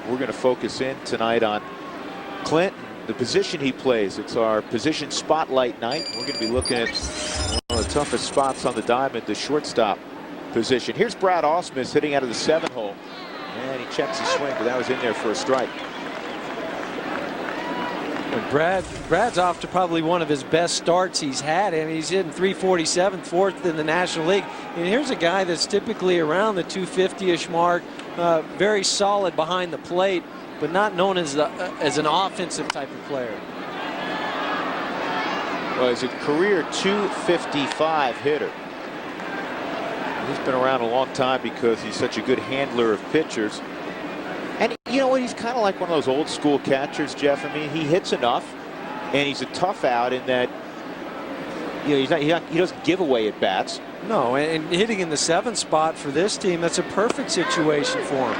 We're going to focus in tonight on Clint, the position he plays. It's our position spotlight night. We're going to be looking at one of the toughest spots on the diamond, the shortstop position. Here's Brad Ausmus hitting out of the 7 hole. And he checks his swing, but that was in there for a strike. And Brad's off to probably one of his best starts he's had. I mean, he's hitting .347, 4th in the National League. And here's a guy that's typically around the 250-ish mark, very solid behind the plate, but not known as an offensive type of player. Well, he's a career .255 hitter. He's been around a long time because he's such a good handler of pitchers. And you know what? He's kind of like one of those old school catchers, Jeff. I mean, he hits enough, and he's a tough out in that, you know, he doesn't give away at bats. No, and hitting in the 7th spot for this team, that's a perfect situation for him.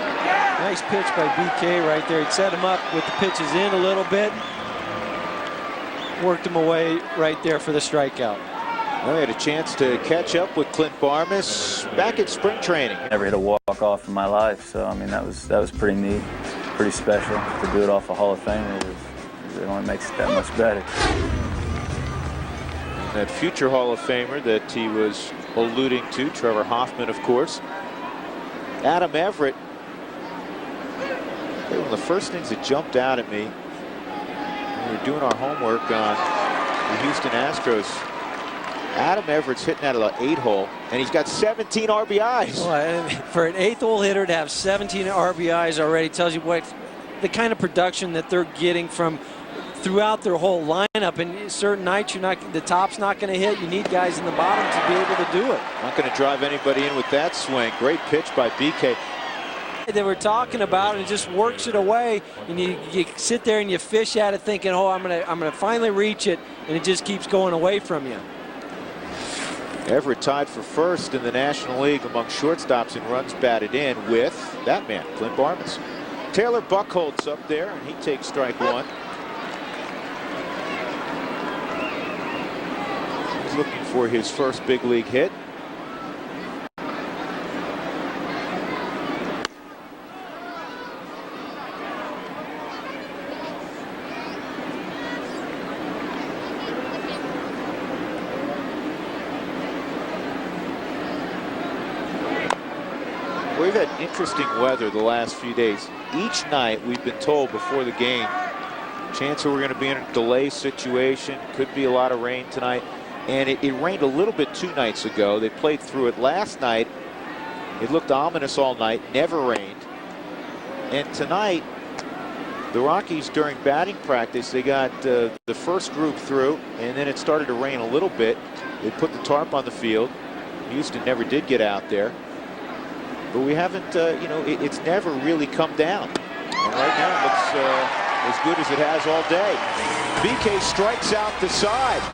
Nice pitch by BK right there. He'd set him up with the pitches in a little bit. Worked him away right there for the strikeout. Well, he had a chance to catch up with Clint Barmas back at spring training. Never hit a walk-off in my life, so I mean that was pretty neat, pretty special. To do it off a Hall of Famer, it only makes it that much better. That future Hall of Famer that he was alluding to, Trevor Hoffman, of course. Adam Everett. One of the first things that jumped out at me when we were doing our homework on the Houston Astros. Adam Everett's hitting out of the 8 hole, and he's got 17 RBIs. Well, for an 8th hole hitter to have 17 RBIs already tells you what the kind of production that they're getting from throughout their whole lineup. And certain nights the top's not going to hit. You need guys in the bottom to be able to do it. Not going to drive anybody in with that swing. Great pitch by BK. They were talking about, and it just works it away, and you sit there and you fish at it thinking, oh, I'm gonna finally reach it, and it just keeps going away from you. Everett tied for 1st in the National League among shortstops in runs batted in with that man, Clint Barmas. Taylor Buckholt's up there, and he takes strike 1. He's looking for his first big league hit. We've had interesting weather the last few days. Each night we've been told before the game, chance that we're going to be in a delay situation, could be a lot of rain tonight. And it rained a little bit 2 nights ago. They played through it last night. It looked ominous all night, never rained. And tonight, the Rockies during batting practice, they got the first group through, and then it started to rain a little bit. They put the tarp on the field. Houston never did get out there. But we haven't, you know, it's never really come down. And right now it looks as good as it has all day. BK strikes out the side.